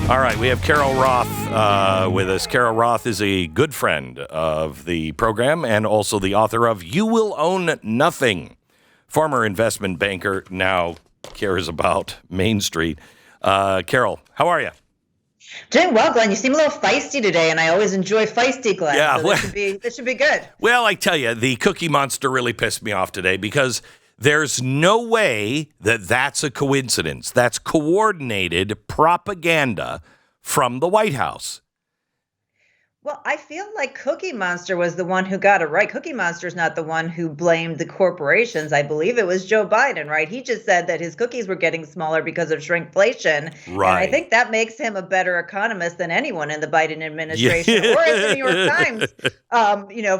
All right, we have Carol Roth with us. Carol Roth is a good friend of the program and also the author of You Will Own Nothing. Former investment banker, now cares about Main Street. Carol, how are you? Doing well, Glenn. You seem a little feisty today, and I always enjoy feisty, Glenn. Yeah, so this should be good. Well, I tell you, the Cookie Monster really pissed me off today because there's no way that that's a coincidence. That's coordinated propaganda from the White House. Well, I feel like Cookie Monster was the one who got it right. Cookie Monster's not the one who blamed the corporations. I believe it was Joe Biden, right? He just said that his cookies were getting smaller because of shrinkflation. Right. And I think that makes him a better economist than anyone in the Biden administration or in the New York Times,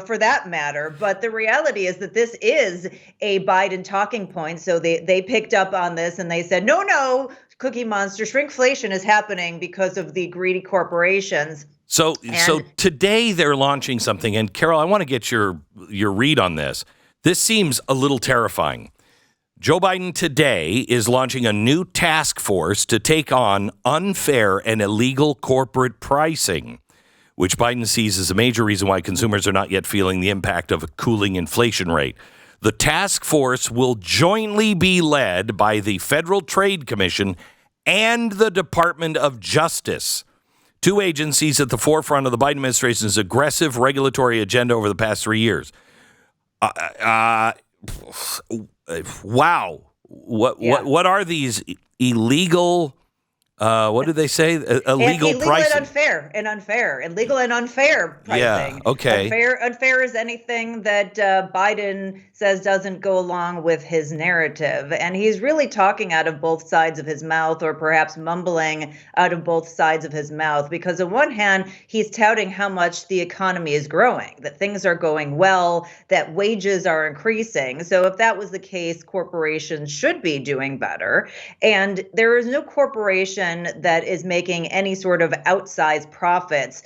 for that matter. But the reality is that this is a Biden talking point. So they picked up on this and they said, no, Cookie Monster, shrinkflation is happening because of the greedy corporations. So today they're launching something, and Carol, I want to get your read on this. This seems a little terrifying. Joe Biden today is launching a new task force to take on unfair and illegal corporate pricing, which Biden sees as a major reason why consumers are not yet feeling the impact of a cooling inflation rate. The task force will jointly be led by the Federal Trade Commission and the Department of Justice, two agencies at the forefront of the Biden administration's aggressive regulatory agenda over the past 3 years. Wow. What are these illegal, what did they say? Illegal pricing. Illegal and unfair pricing. Yeah, okay. Unfair is anything that Biden says doesn't go along with his narrative. And he's really talking out of both sides of his mouth, or perhaps mumbling out of both sides of his mouth. Because on one hand, he's touting how much the economy is growing, that things are going well, that wages are increasing. So if that was the case, corporations should be doing better. And there is no corporation that is making any sort of outsized profits.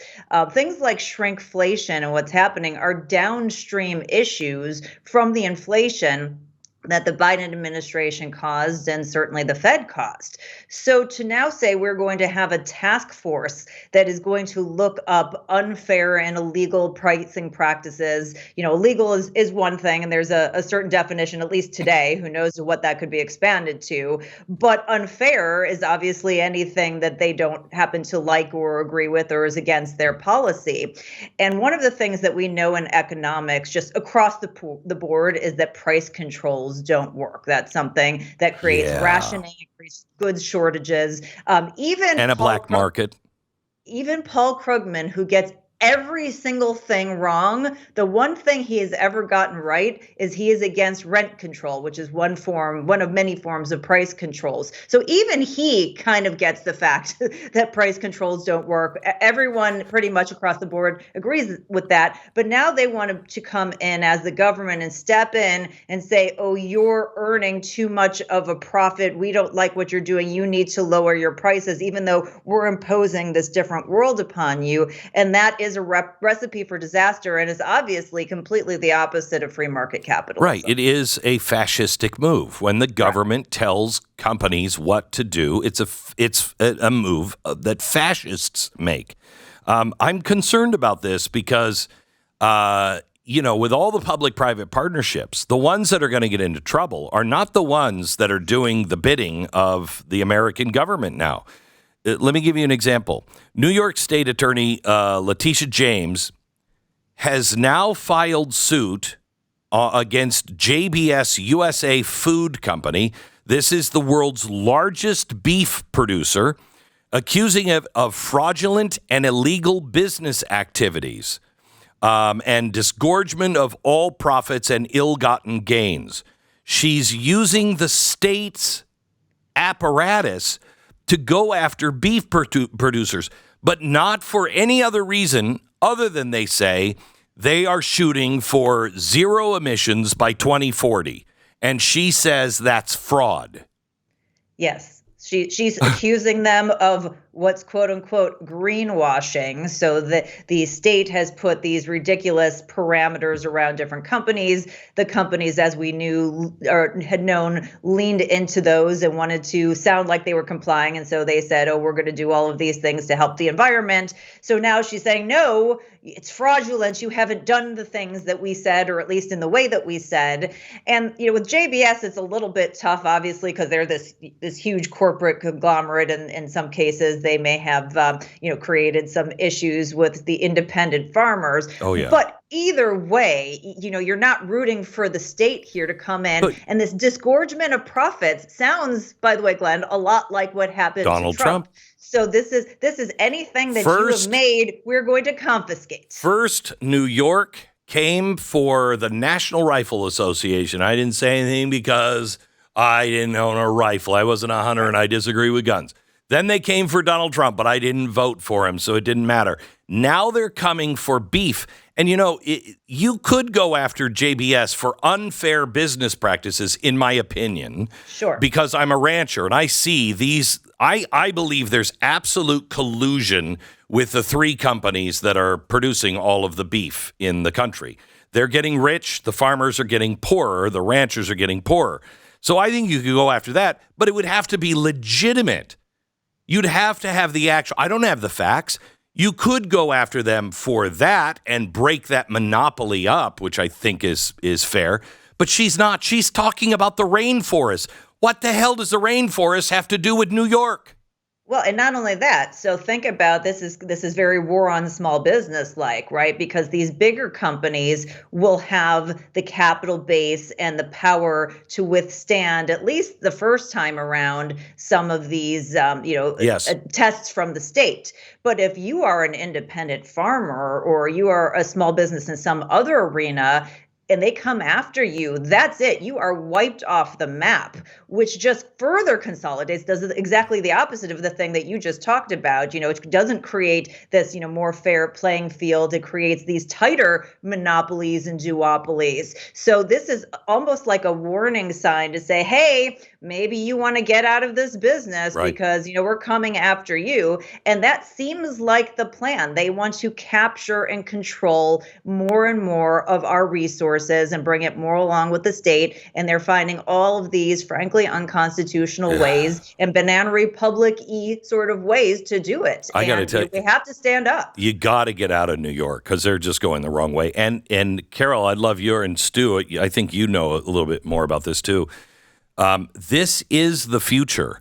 Things like shrinkflation and what's happening are downstream issues from the inflation that the Biden administration caused and certainly the Fed caused. So to now say we're going to have a task force that is going to look up unfair and illegal pricing practices, illegal is one thing, and there's a certain definition, at least today, who knows what that could be expanded to. But unfair is obviously anything that they don't happen to like or agree with or is against their policy. And one of the things that we know in economics, just across the board, is that price controls don't work. That's something that creates rationing, it creates goods shortages, even a black market. Even Paul Krugman, who gets every single thing wrong, the one thing he has ever gotten right is he is against rent control, which is one of many forms of price controls. So even he kind of gets the fact that price controls don't work. Everyone pretty much across the board agrees with that. But now they want to come in as the government and step in and say, oh, you're earning too much of a profit. We don't like what you're doing. You need to lower your prices, even though we're imposing this different world upon you. And that is a recipe for disaster, and is obviously completely the opposite of free market capitalism. Right. It is a fascistic move. When the government tells companies what to do, it's a move that fascists make. I'm concerned about this because, with all the public-private partnerships, the ones that are going to get into trouble are not the ones that are doing the bidding of the American government now. Let me give you an example. New York State Attorney Letitia James has now filed suit against JBS USA Food Company. This is the world's largest beef producer, accusing it of fraudulent and illegal business activities and disgorgement of all profits and ill-gotten gains. She's using the state's apparatus to go after beef producers, but not for any other reason other than they say they are shooting for zero emissions by 2040. And she says that's fraud. Yes. She's accusing them of what's quote unquote greenwashing. So the state has put these ridiculous parameters around different companies. The companies, as we knew or had known, leaned into those and wanted to sound like they were complying. And so they said, oh, we're going to do all of these things to help the environment. So now she's saying, no, it's fraudulent. You haven't done the things that we said, or at least in the way that we said. And, with JBS, it's a little bit tough, obviously, because they're this huge corporate conglomerate. And in some cases, they may have, created some issues with the independent farmers. Oh, yeah. But either way, you're not rooting for the state here to come in. And this disgorgement of profits sounds, by the way, Glenn, a lot like what happened Donald to Trump. So this is anything that you have made, we're going to confiscate. First, New York came for the National Rifle Association. I didn't say anything because I didn't own a rifle. I wasn't a hunter and I disagree with guns. Then they came for Donald Trump, but I didn't vote for him, so it didn't matter. Now they're coming for beef. And, you could go after JBS for unfair business practices, in my opinion. Sure. Because I'm a rancher and I see these. I believe there's absolute collusion with the three companies that are producing all of the beef in the country. They're getting rich. The farmers are getting poorer. The ranchers are getting poorer. So I think you could go after that, but it would have to be legitimate. You'd have to have the actual. I don't have the facts. You could go after them for that and break that monopoly up, which I think is fair. But she's not. She's talking about the rainforest. What the hell does the rainforest have to do with New York? Well, and not only that, so think about this is very war on small business like, right? Because these bigger companies will have the capital base and the power to withstand, at least the first time around, some of these, tests from the state. But if you are an independent farmer or you are a small business in some other arena, and they come after you, that's it. You are wiped off the map, which just further consolidates, does exactly the opposite of the thing that you just talked about. It doesn't create this, more fair playing field. It creates these tighter monopolies and duopolies. So this is almost like a warning sign to say, hey, maybe you want to get out of this business, right? Because, we're coming after you. And that seems like the plan. They want to capture and control more and more of our resources and bring it more along with the state. And they're finding all of these, frankly, unconstitutional ways and Banana Republic-y sort of ways to do it. I got to tell you, we have to stand up. You got to get out of New York because they're just going the wrong way. And Carol, I'd love your and Stu, I think you know a little bit more about this too. This is the future.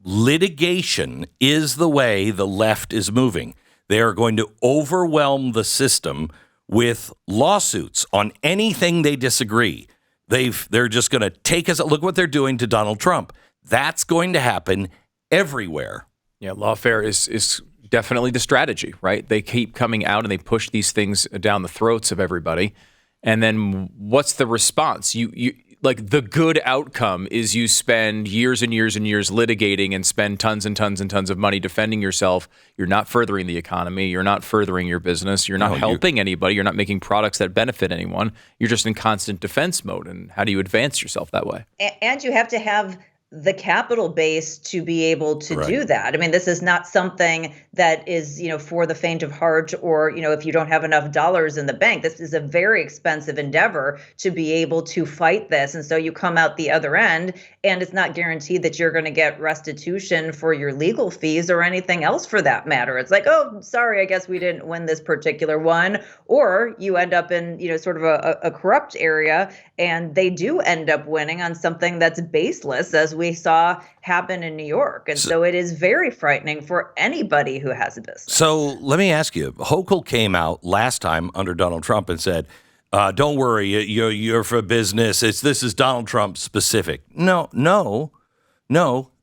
Litigation is the way the left is moving. They are going to overwhelm the system with lawsuits on anything they disagree. They're just going to take us. Look what they're doing to Donald Trump. That's going to happen everywhere. Yeah, lawfare is definitely the strategy, right? They keep coming out and they push these things down the throats of everybody. And then what's the response? You like the good outcome is you spend years and years and years litigating and spend tons and tons and tons of money defending yourself. You're not furthering the economy. You're not furthering your business. You're not helping anybody. You're not making products that benefit anyone. You're just in constant defense mode. And how do you advance yourself that way? And you have to have the capital base to be able to do that. I mean, this is not something that is, for the faint of heart or, if you don't have enough dollars in the bank. This is a very expensive endeavor to be able to fight this. And so you come out the other end and it's not guaranteed that you're going to get restitution for your legal fees or anything else for that matter. It's like, oh, sorry, I guess we didn't win this particular one. Or you end up in, sort of a corrupt area and they do end up winning on something that's baseless, as we saw happen in New York. And so it is very frightening for anybody who has a business. So let me ask you, Hochul came out last time under Donald Trump and said, don't worry, you're for business. This is Donald Trump specific. No.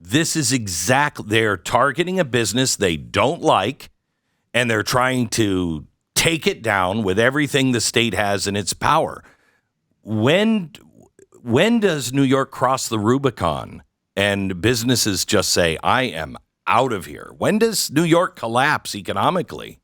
This is they're targeting a business they don't like, and they're trying to take it down with everything the state has in its power. When does New York cross the Rubicon and businesses just say, I am out of here? When does New York collapse economically?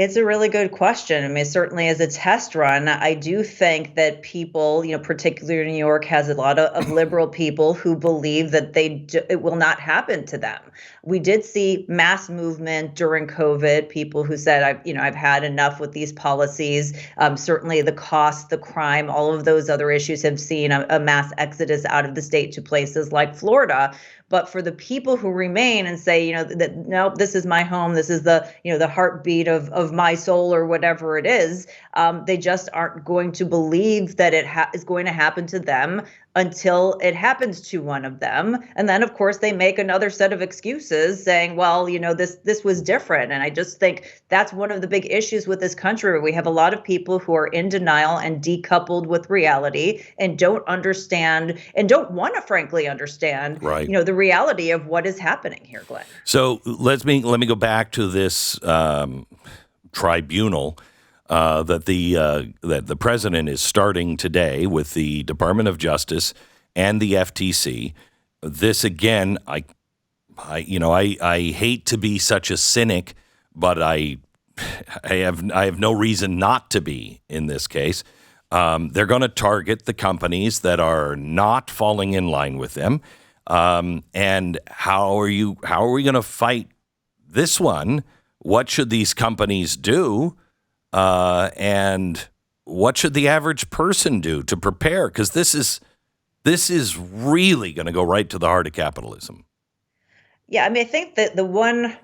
It's a really good question. I mean, certainly as a test run, I do think that people, particularly New York, has a lot of liberal people who believe that it will not happen to them. We did see mass movement during COVID, people who said, I've had enough with these policies. Certainly the cost, the crime, all of those other issues have seen a mass exodus out of the state to places like Florida. But for the people who remain and say, that no, this is my home, this is the heartbeat of my soul or whatever it is, they just aren't going to believe that it is going to happen to them until it happens to one of them. And then, of course, they make another set of excuses saying, well, this was different. And I just think that's one of the big issues with this country. We have a lot of people who are in denial and decoupled with reality and don't understand and don't want to, frankly, understand, right, the reality of what is happening here, Glenn. So let me go back to this tribunal that the president is starting today with the Department of Justice and the FTC. This again, I hate to be such a cynic, but I have no reason not to be in this case. They're going to target the companies that are not falling in line with them. And how are we going to fight this one? What should these companies do? And what should the average person do to prepare? Because this is really going to go right to the heart of capitalism. Yeah, I mean, I think that the one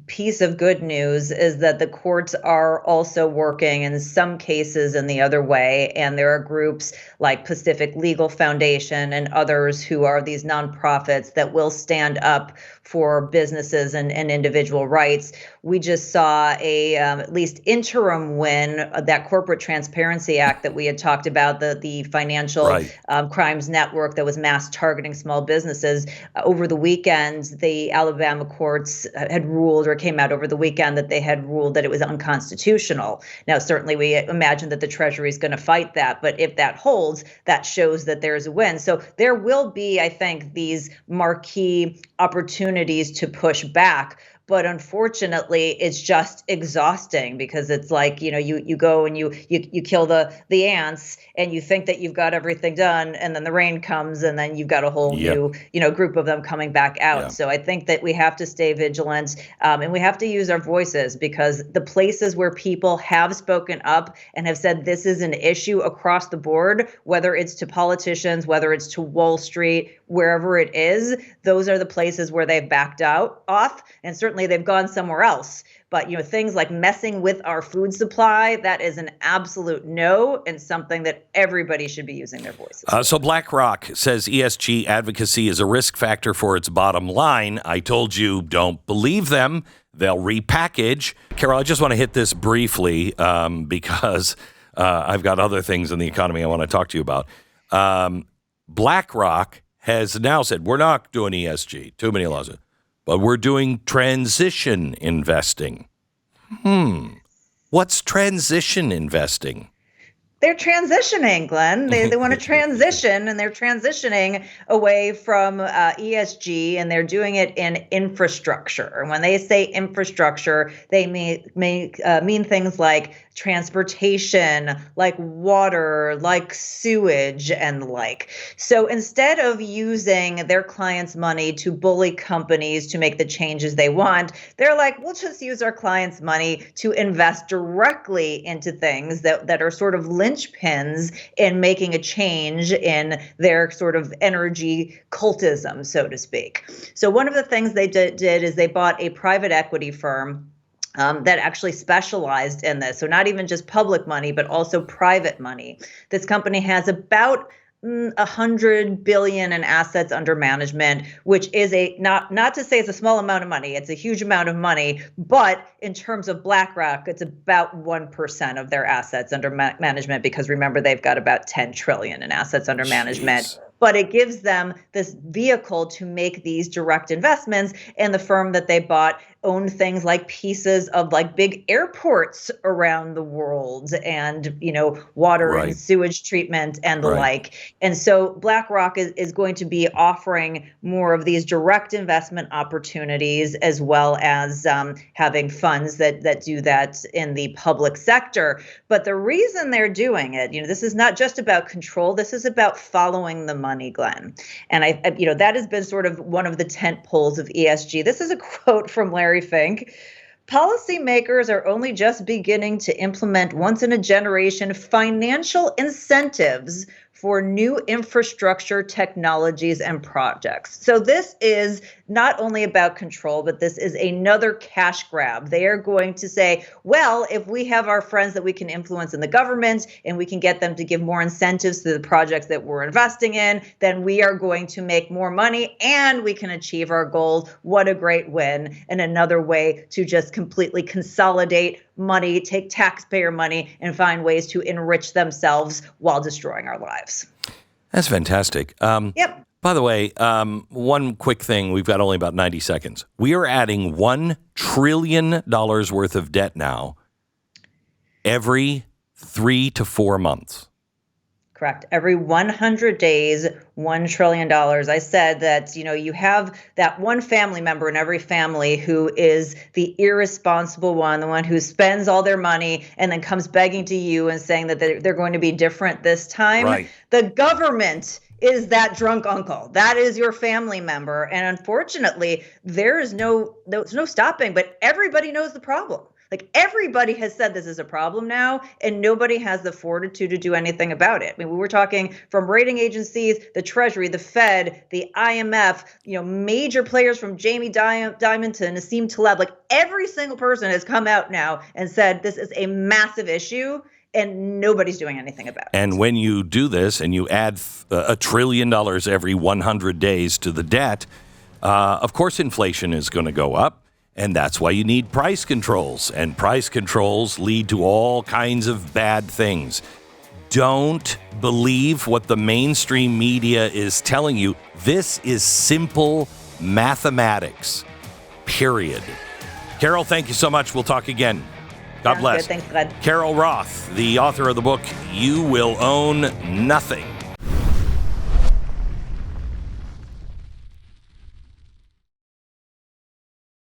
piece of good news is that the courts are also working in some cases in the other way. And there are groups like Pacific Legal Foundation and others who are these nonprofits that will stand up for businesses and individual rights. We just saw a at least interim win, that Corporate Transparency Act that we had talked about, the financial crimes network that was mass targeting small businesses. Over the weekend, the Alabama courts had ruled, or came out over the weekend, that they had ruled that it was unconstitutional. Now, certainly we imagine that the Treasury is going to fight that, but if that holds, that shows that there's a win. So there will be, I think, these marquee opportunities to push back. But unfortunately, it's just exhausting because it's like, you go and you kill the ants and you think that you've got everything done, and then the rain comes and then you've got a whole new, group of them coming back out. Yeah. So I think that we have to stay vigilant and we have to use our voices, because the places where people have spoken up and have said this is an issue across the board, whether it's to politicians, whether it's to Wall Street, wherever it is, those are the places where they've backed off. And certainly they've gone somewhere else. But, things like messing with our food supply, that is an absolute no, and something that everybody should be using their voices. So BlackRock says ESG advocacy is a risk factor for its bottom line. I told you, don't believe them. They'll repackage. Carol, I just want to hit this briefly because I've got other things in the economy I want to talk to you about. BlackRock has now said, we're not doing ESG, too many laws, but we're doing transition investing. What's transition investing? They're transitioning, Glenn. They want to transition, and they're transitioning away from ESG, and they're doing it in infrastructure. And when they say infrastructure, they mean things like transportation, like water, like sewage, and the like. So instead of using their clients' money to bully companies to make the changes they want, they're like, we'll just use our clients' money to invest directly into things that are sort of linchpins in making a change in their sort of energy cultism, so to speak. So one of the things they did is they bought a private equity firm that actually specialized in this. So not even just public money, but also private money. This company has about $100 billion in assets under management, which is not to say it's a small amount of money. It's a huge amount of money, but in terms of BlackRock, it's about 1% of their assets under management, because remember, they've got about $10 trillion in assets under management. but it gives them this vehicle to make these direct investments. And the firm that they bought owned things like pieces of like big airports around the world and, water and sewage treatment and the like. And so BlackRock is going to be offering more of these direct investment opportunities, as well as having funds that do that in the public sector. But the reason they're doing it, this is not just about control. This is about following the money, Glenn. And that has been sort of one of the tent poles of ESG. This is a quote from Larry Fink. Policymakers are only just beginning to implement once-in-a-generation financial incentives for new infrastructure technologies and projects. So this is not only about control, but this is another cash grab. They are going to say, well, if we have our friends that we can influence in the government and we can get them to give more incentives to the projects that we're investing in, then we are going to make more money and we can achieve our goals. What a great win. And another way to just completely consolidate money, take taxpayer money, and find ways to enrich themselves while destroying our lives. That's fantastic. Yep. By the way, one quick thing. We've got only about 90 seconds. We are adding $1 trillion worth of debt now every 3 to 4 months. Correct. Every 100 days, $1 trillion. I said that, you have that one family member in every family who is the irresponsible one, the one who spends all their money and then comes begging to you and saying that they're going to be different this time. Right. The government is that drunk uncle. That is your family member. And unfortunately, there's no stopping, but everybody knows the problem. Like everybody has said this is a problem now, and nobody has the fortitude to do anything about it. I mean, we were talking from rating agencies, the Treasury, the Fed, the IMF, major players from Jamie Dimon to Nassim Taleb. Like every single person has come out now and said this is a massive issue, and nobody's doing anything about it. And when you do this and you add $1 trillion every 100 days to the debt, of course inflation is going to go up. And that's why you need price controls. And price controls lead to all kinds of bad things. Don't believe what the mainstream media is telling you. This is simple mathematics, period. Carol, thank you so much. We'll talk again. God bless. Good. Thanks, Glenn. Carol Roth, the author of the book, You Will Own Nothing.